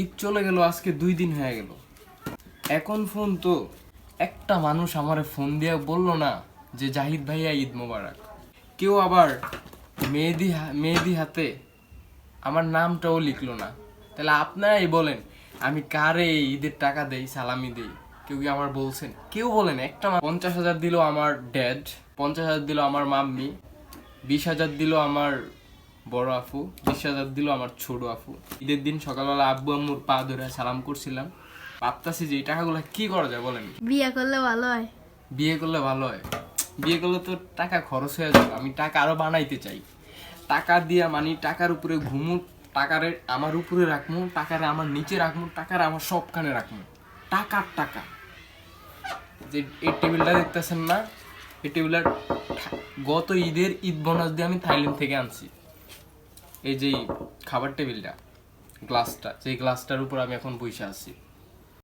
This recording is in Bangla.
ঈদ চলে গেল, আজকে 2 দিন হয়ে গেল। এখন ফোন তো একটা মানুষ আমারে ফোন দিয়ে বলল না যে জাহিদ ভাইয়া ঈদ মোবারক। কেউ আবার মেহেদি হাতে আমার নামটাও লিখলো না। তাহলে আপনারাই বলেন আমি কারে ঈদের টাকা দেই, সালামি দেই? কেউ কি আমার বলছেন? কেউ বলেন একটা? 50,000 দিল আমার ড্যাড, 50,000 দিল আমার মাম্মি, 20,000 দিল আমার বড় আফু, 20,000 দিল আমার ছোট আফু। ঈদের দিন সকালবেলা আব্বু আম্মুর পা ধরে সালাম করছিলাম। ভাবতাছি যে এই টাকাগুলো কি করা যায় বলেন? বিয়ে করলে ভালো হয়। বিয়ে করলে ভালো হয়? বিয়ে করলে তো টাকা খরচ হয়ে যাবে। আমি টাকা আরো বানাইতে চাই। টাকা দিয়া মানে টাকার উপরে ঘুমু, টাকারে আমার উপরে রাখবো, টাকারে আমার নিচে রাখবো, টাকারে আমার সবখানে রাখবো। টাকার টাকা। যে এই টেবিলটা দেখতেছেন না, এই টেবিলটা গত ঈদের ঈদ বোনাস দিয়ে আমি থাইল্যান্ড থেকে আনছি। এই যে খাবার টেবিলটা, গ্লাসটা, যে গ্লাসটার উপর আমি এখন বসে আছি।